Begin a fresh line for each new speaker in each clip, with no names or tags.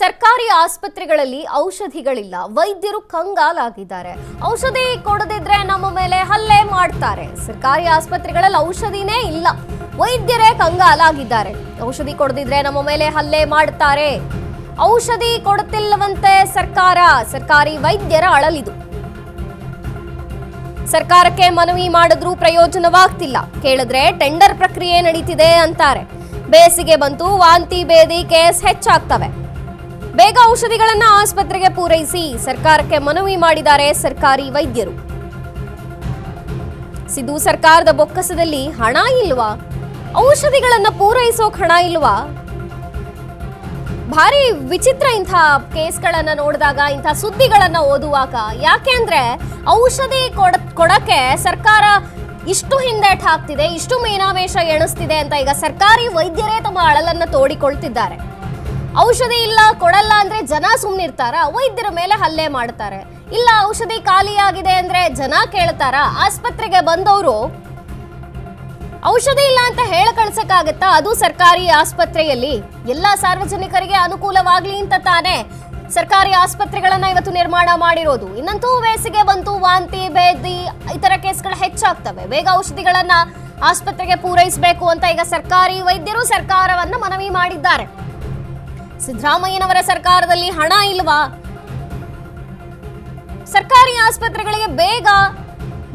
ಸರ್ಕಾರಿ ಆಸ್ಪತ್ರೆಗಳಲ್ಲಿ ಔಷಧಿಗಳಿಲ್ಲ, ವೈದ್ಯರು ಕಂಗಾಲಾಗಿದ್ದಾರೆ. ಔಷಧಿ ಕೊಡದಿದ್ರೆ ನಮ್ಮ ಮೇಲೆ ಹಲ್ಲೆ ಮಾಡ್ತಾರೆ. ಸರ್ಕಾರಿ ಆಸ್ಪತ್ರೆಗಳಲ್ಲಿ ಔಷಧಿನೇ ಇಲ್ಲ, ವೈದ್ಯರೇ ಕಂಗಾಲಾಗಿದ್ದಾರೆ. ಔಷಧಿ ಕೊಡದಿದ್ರೆ ನಮ್ಮ ಮೇಲೆ ಹಲ್ಲೆ ಮಾಡ್ತಾರೆ. ಔಷಧಿ ಕೊಡುತ್ತಿಲ್ಲವಂತೆ ಸರ್ಕಾರಿ ವೈದ್ಯರ ಅಳಲಿದು. ಸರ್ಕಾರಕ್ಕೆ ಮನವಿ ಮಾಡಿದ್ರೂ ಪ್ರಯೋಜನವಾಗ್ತಿಲ್ಲ. ಕೇಳಿದ್ರೆ ಟೆಂಡರ್ ಪ್ರಕ್ರಿಯೆ ನಡೀತಿದೆ ಅಂತಾರೆ. ಬೇಸಿಗೆ ಬಂತು, ವಾಂತಿ ಭೇದಿ ಕೇಸ್ ಹೆಚ್ಚಾಗ್ತವೆ. ಬೇಗ ಔಷಧಿಗಳನ್ನ ಆಸ್ಪತ್ರೆಗೆ ಪೂರೈಸಿ ಸರ್ಕಾರಕ್ಕೆ ಮನವಿ ಮಾಡಿದ್ದಾರೆ ಸರ್ಕಾರಿ ವೈದ್ಯರು. ಸಿದ್ದು ಸರ್ಕಾರದ ಬೊಕ್ಕಸದಲ್ಲಿ ಹಣ ಇಲ್ವಾ? ಔಷಧಿಗಳನ್ನ ಪೂರೈಸೋಕ್ ಹಣ ಇಲ್ವಾ? ಭಾರಿ ವಿಚಿತ್ರ ಇಂಥ ಕೇಸ್ಗಳನ್ನ ನೋಡಿದಾಗ, ಇಂಥ ಸುದ್ದಿಗಳನ್ನ ಓದುವಾಗ. ಯಾಕೆಂದ್ರೆ ಔಷಧಿ ಕೊಡಕ್ಕೆ ಸರ್ಕಾರ ಇಷ್ಟು ಹಿಂದೇಟ್ ಹಾಕ್ತಿದೆ, ಇಷ್ಟು ಮೀನಾಮೇಷ ಎಣಿಸ್ತಿದೆ ಅಂತ ಈಗ ಸರ್ಕಾರಿ ವೈದ್ಯರೇ ತಮ್ಮ ಅಳಲನ್ನ ತೋಡಿಕೊಳ್ತಿದ್ದಾರೆ. ಔಷಧಿ ಇಲ್ಲ, ಕೊಡಲ್ಲ ಅಂದ್ರೆ ಜನ ಸುಮ್ನಿರ್ತಾರ? ವೈದ್ಯರ ಮೇಲೆ ಹಲ್ಲೆ ಮಾಡ್ತಾರೆ. ಇಲ್ಲ, ಔಷಧಿ ಖಾಲಿಯಾಗಿದೆ ಅಂದ್ರೆ ಜನ ಕೇಳ್ತಾರ? ಆಸ್ಪತ್ರೆಗೆ ಬಂದವರು ಔಷಧಿ ಇಲ್ಲ ಅಂತ ಹೇಳ ಕಳ್ಸಕ್ಕಾಗತ್ತಾ? ಅದು ಸರ್ಕಾರಿ ಆಸ್ಪತ್ರೆಯಲ್ಲಿ ಎಲ್ಲಾ ಸಾರ್ವಜನಿಕರಿಗೆ ಅನುಕೂಲವಾಗ್ಲಿ ಅಂತ ತಾನೇ ಸರ್ಕಾರಿ ಆಸ್ಪತ್ರೆಗಳನ್ನ ಇವತ್ತು ನಿರ್ಮಾಣ ಮಾಡಿರೋದು. ಇನ್ನಂತೂ ಬೇಸಿಗೆ ಬಂತು, ವಾಂತಿ ಭೇದಿ ಇತರ ಕೇಸ್ಗಳು ಹೆಚ್ಚಾಗ್ತವೆ. ಬೇಗ ಔಷಧಿಗಳನ್ನ ಆಸ್ಪತ್ರೆಗೆ ಪೂರೈಸಬೇಕು ಅಂತ ಈಗ ಸರ್ಕಾರಿ ವೈದ್ಯರು ಸರ್ಕಾರವನ್ನ ಮನವಿ ಮಾಡಿದ್ದಾರೆ. ಸಿದ್ದರಾಮಯ್ಯನವರ ಸರ್ಕಾರದಲ್ಲಿ ಹಣ ಇಲ್ವಾ? ಸರ್ಕಾರಿ ಆಸ್ಪತ್ರೆಗಳಿಗೆ ಬೇಗ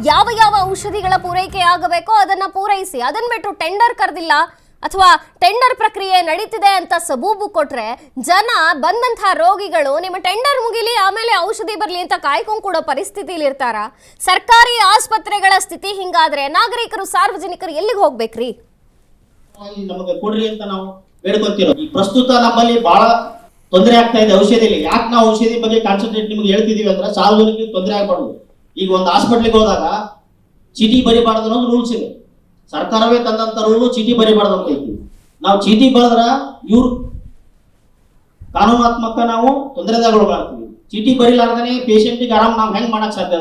ಯಾವ ಔಷಧಿಗಳ ಪೂರೈಕೆ ಆಗಬೇಕೋ ಅದನ್ನ ಪೂರೈಸಿ. ಅದನ್ನ ಬಿಟ್ಟು ಟೆಂಡರ್ ಕರೆದಿಲ್ಲ ಅಥವಾ ಟೆಂಡರ್ ಪ್ರಕ್ರಿಯೆ ನಡೀತಿದೆ ಅಂತ ಸಬೂಬು ಕೊಟ್ರೆ ಜನ, ಬಂದಂತಹ ರೋಗಿಗಳು ನಿಮ್ಮ ಟೆಂಡರ್ ಮುಗಿಲಿ ಆಮೇಲೆ ಔಷಧಿ ಬರ್ಲಿ ಅಂತ ಕಾಯ್ಕೊಂಡು ಕೂಡೋ ಪರಿಸ್ಥಿತಿಲಿ ಇರ್ತಾರ? ಸರ್ಕಾರಿ ಆಸ್ಪತ್ರೆಗಳ ಸ್ಥಿತಿ ಹಿಂಗಾದ್ರೆ ನಾಗರಿಕರು, ಸಾರ್ವಜನಿಕರು ಎಲ್ಲಿಗೆ ಹೋಗ್ಬೇಕ್ರಿ?
ನಮಗೆ ಕೊಡ್ರಿ ಅಂತ ನಾವು ಬೇಡ್ಕೊಂತಿರೋ. ಈ ಪ್ರಸ್ತುತ ನಮ್ಮಲ್ಲಿ ಬಹಳ ತೊಂದರೆ ಆಗ್ತಾ ಇದೆ ಔಷಧಿಲಿ. ಯಾಕೆ ನಾವು ಔಷಧಿ ಬಗ್ಗೆ ಕಾನ್ಸಂಟ್ರೇಟ್ ನಿಮ್ಗೆ ಹೇಳ್ತಿದೀವಿ ಅಂದ್ರೆ ಸಾರ್ವಜನಿಕರಿಗೆ ತೊಂದರೆ ಆಗಬಾರ್ದು. ಈಗ ಒಂದು ಹಾಸ್ಪಿಟ್ಲಿಗೆ ಹೋದಾಗ ಚೀಟಿ ಬರಿಬಾರ್ದು ಅನ್ನೋದು ರೂಲ್ಸ್ ಇದೆ. ಸರ್ಕಾರವೇ ತಂದಂತ ರೂಲು ಚೀಟಿ ಬರಿಬಾರ್ದು ಅಂತ ಐತಿ. ನಾವು ಚೀಟಿ ಬರೆದ್ರ ಇವ್ರು ಕಾನೂನಾತ್ಮಕ ನಾವು ತೊಂದರೆದಾಗ್ತೀವಿ. ಚೀಟಿ ಬರಿಲಾರ್ದೇ ಪೇಷಂಟಿಗೆ ಆರಾಮ್ ನಾವು ಹೆಂಗ್ ಮಾಡಕ್ ಸಾಧ್ಯ?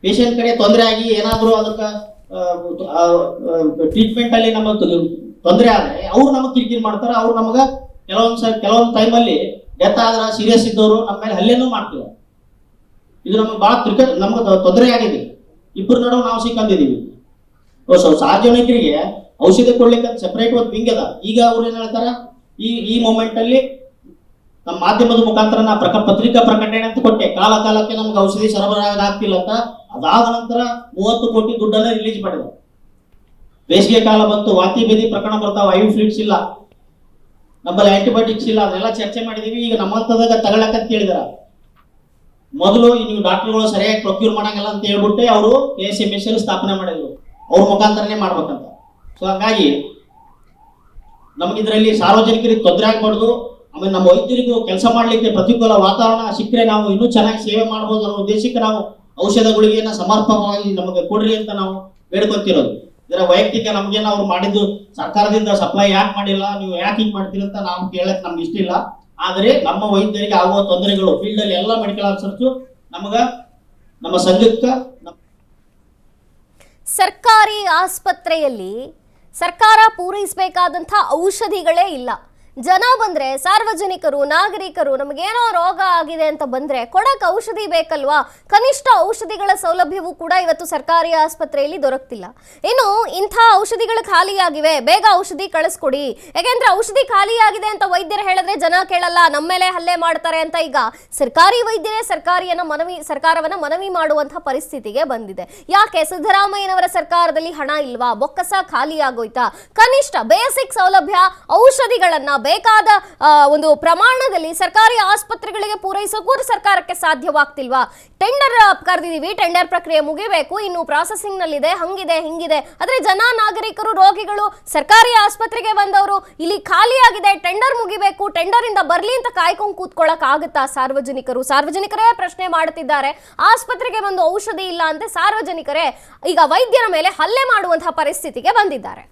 ಪೇಷಂಟ್ ಕಡೆ ತೊಂದರೆ ಆಗಿ ಏನಾದ್ರು ಅದಕ್ಕೆ ಟ್ರೀಟ್ಮೆಂಟ್ ಅಲ್ಲಿ ನಮ್ಮ ತೊಂದರೆ ಆದ್ರೆ ಅವ್ರು ನಮಗೆ ಕಿರಿಕಿರಿ ಮಾಡ್ತಾರೆ. ಅವ್ರು ನಮಗ ಕೆಲವೊಂದು ಟೈಮಲ್ಲಿ ಡೆತ್ ಆದ್ರ ಸೀರಿಯಸ್ ಇದ್ದವರು ನಮ್ಮ ಮೇಲೆ ಹಲ್ಲೆನೂ ಮಾಡ್ತೀವಿ. ಇದು ನಮಗೆ ಬಹಳ ನಮ್ಗೆ ತೊಂದರೆ ಆಗಿದೆ. ಇಬ್ಬರು ನಡುವೆ ನಾವು ಸಿಕ್ಕಂದಿದ್ದೀವಿ. ಸಾರ್ವಜನಿಕರಿಗೆ ಔಷಧಿ ಕೊಡ್ಲಿಕ್ಕೆ ಸೆಪರೇಟ್ ಒಂದು ವಿಂಗ್ ಅದ. ಈಗ ಅವ್ರು ಏನ್ ಹೇಳ್ತಾರ, ಈ ಮೂಮೆಂಟ್ ಅಲ್ಲಿ ನಮ್ಮ ಮಾಧ್ಯಮದ ಮುಖಾಂತರ ನಾ ಪತ್ರಿಕಾ ಪ್ರಕಟಣೆ ಅಂತ ಕೊಟ್ಟೆ, ಕಾಲಕ್ಕೆ ನಮ್ಗೆ ಔಷಧಿ ಸರಬರಾಜು ಆಗ್ತಿಲ್ಲ ಅಂತ. ಅದಾದ ನಂತರ 30 ಕೋಟಿ ದುಡ್ಡನ್ನ ರಿಲೀಸ್ ಮಾಡಿದ. ಬೇಸಿಗೆ ಕಾಲ ಬಂತು, ವಾಂತಿ ಭೇದಿ ಪ್ರಕರಣ ಬರ್ತಾವ, ಐವಿ ಫ್ಲೂಯಿಡ್ಸ್ ಇಲ್ಲ, ನಮ್ಮಲ್ಲಿ ಆಂಟಿಬಯೋಟಿಕ್ಸ್ ಇಲ್ಲ, ಅದೆಲ್ಲ ಚರ್ಚೆ ಮಾಡಿದೀವಿ. ಈಗ ನಮ್ಮಂತದಾಗ ತಗೊಳಕಂತ ಹೇಳಿದಾರ. ಮೊದಲು ನೀವು ಡಾಕ್ಟರ್ಗಳು ಸರಿಯಾಗಿ ಪ್ರೊಕ್ಯೂರ್ ಮಾಡಂಗಿಲ್ಲ ಅಂತ ಹೇಳ್ಬಿಟ್ಟೆ ಅವರು KSMS ಸ್ಥಾಪನೆ ಮಾಡಿದ್ರು. ಅವ್ರ ಮುಖಾಂತರನೇ ಮಾಡ್ಬೇಕಂತ. ಸೊ ಹಾಗಾಗಿ ನಮಗಿದ್ರಲ್ಲಿ ಸಾರ್ವಜನಿಕರಿಗೆ ತೊಂದರೆ ಆಗ್ಬಾರ್ದು. ಆಮೇಲೆ ನಮ್ಮ ವೈದ್ಯರಿಗೂ ಕೆಲಸ ಮಾಡ್ಲಿಕ್ಕೆ ಪ್ರತಿಕೂಲ ವಾತಾವರಣ ಸಿಕ್ಕರೆ ನಾವು ಇನ್ನೂ ಚೆನ್ನಾಗಿ ಸೇವೆ ಮಾಡ್ಬೋದು ಅನ್ನೋ ಉದ್ದೇಶಕ್ಕೆ ನಾವು ಔಷಧಗಳಿಗೆ ಸಮರ್ಪಕವಾಗಿ ನಮಗೆ ಕೊಡ್ರಿ ಅಂತ ನಾವು ಬೇಡ್ಕೊಂತಿರೋದು. ಇದರ ವೈಯಕ್ತಿಕ ನಮ್ಗೇನು ಅವ್ರು ಮಾಡಿದ್ದು ಸರ್ಕಾರದಿಂದ ಸಪ್ಲೈ ಯಾಕೆ ಮಾಡಿಲ್ಲ, ನೀವು ಯಾಕೆ ಹಿಂಗ್ ಮಾಡ್ತೀರಿ ಅಂತ ನಾವು ಕೇಳಕ್ ನಮ್ಗೆ ಇಷ್ಟ ಇಲ್ಲ. ಆದರೆ ನಮ್ಮ ವೈದ್ಯರಿಗೆ ಆಗುವ ತೊಂದರೆಗಳು ಫೀಲ್ಡ್ ಅಲ್ಲಿ ಎಲ್ಲ ಮೆಡಿಕಲ್ ಆಫೀಸರ್ಸ್ ನಮಗ, ನಮ್ಮ ಸಂಘಕ್ಕೆ,
ಸರ್ಕಾರಿ ಆಸ್ಪತ್ರೆಯಲ್ಲಿ ಸರ್ಕಾರ ಪೂರೈಸಬೇಕಾದಂಥ ಔಷಧಿಗಳೇ ಇಲ್ಲ. ಜನ ಬಂದ್ರೆ, ಸಾರ್ವಜನಿಕರು, ನಾಗರಿಕರು ನಮಗೇನೋ ರೋಗ ಆಗಿದೆ ಅಂತ ಬಂದ್ರೆ ಕೊಡಕ್ ಔಷಧಿ ಬೇಕಲ್ವಾ? ಕನಿಷ್ಠ ಔಷಧಿಗಳ ಸೌಲಭ್ಯವೂ ಕೂಡ ಇವತ್ತು ಸರ್ಕಾರಿ ಆಸ್ಪತ್ರೆಯಲ್ಲಿ ದೊರಕ್ತಿಲ್ಲ. ಇನ್ನು ಇಂಥ ಔಷಧಿಗಳು ಖಾಲಿಯಾಗಿವೆ, ಬೇಗ ಔಷಧಿ ಕಳಿಸ್ಕೊಡಿ. ಯಾಕೆಂದ್ರೆ ಔಷಧಿ ಖಾಲಿಯಾಗಿದೆ ಅಂತ ವೈದ್ಯರು ಹೇಳಿದ್ರೆ ಜನ ಕೇಳಲ್ಲ, ನಮ್ಮ ಮೇಲೆ ಹಲ್ಲೆ ಮಾಡ್ತಾರೆ ಅಂತ ಈಗ ಸರ್ಕಾರಿ ವೈದ್ಯರೇ ಸರ್ಕಾರವನ್ನ ಮನವಿ ಮಾಡುವಂತಹ ಪರಿಸ್ಥಿತಿಗೆ ಬಂದಿದೆ. ಯಾಕೆ? ಸಿದ್ದರಾಮಯ್ಯನವರ ಸರ್ಕಾರದಲ್ಲಿ ಹಣ ಇಲ್ವಾ? ಬೊಕ್ಕಸ ಖಾಲಿ ಆಗೋಯ್ತಾ? ಕನಿಷ್ಠ ಬೇಸಿಕ್ ಸೌಲಭ್ಯ, ಔಷಧಿಗಳನ್ನ ಬೇಕಾದ ಒಂದು ಪ್ರಮಾಣದಲ್ಲಿ ಸರ್ಕಾರಿ ಆಸ್ಪತ್ರೆಗಳಿಗೆ ಪೂರೈಸೋಕ್ಕೂ ಸರ್ಕಾರಕ್ಕೆ ಸಾಧ್ಯವಾಗ್ತಿಲ್ವಾ? ಟೆಂಡರ್ ಕರೆದಿದ್ದೀವಿ, ಟೆಂಡರ್ ಪ್ರಕ್ರಿಯೆ ಮುಗಿಬೇಕು, ಇನ್ನು ಪ್ರಾಸೆಸಿಂಗ್ ನಲ್ಲಿದೆ, ಹಂಗಿದೆ ಹಿಂಗಿದೆ. ಆದ್ರೆ ಜನ, ನಾಗರಿಕರು, ರೋಗಿಗಳು ಸರ್ಕಾರಿ ಆಸ್ಪತ್ರೆಗೆ ಬಂದವರು ಇಲ್ಲಿ ಖಾಲಿಯಾಗಿದೆ, ಟೆಂಡರ್ ಮುಗಿಬೇಕು, ಟೆಂಡರ್ ಇಂದ ಬರ್ಲಿ ಅಂತ ಕಾಯ್ಕೊಂಡು ಕೂತ್ಕೊಳ್ಳಕ್ ಆಗುತ್ತಾ? ಸಾರ್ವಜನಿಕರೇ ಪ್ರಶ್ನೆ ಮಾಡುತ್ತಿದ್ದಾರೆ. ಆಸ್ಪತ್ರೆಗೆ ಬಂದು ಔಷಧಿ ಇಲ್ಲ ಅಂತ ಸಾರ್ವಜನಿಕರೇ ಈಗ ವೈದ್ಯರ ಮೇಲೆ ಹಲ್ಲೆ ಮಾಡುವಂತಹ ಪರಿಸ್ಥಿತಿಗೆ ಬಂದಿದ್ದಾರೆ.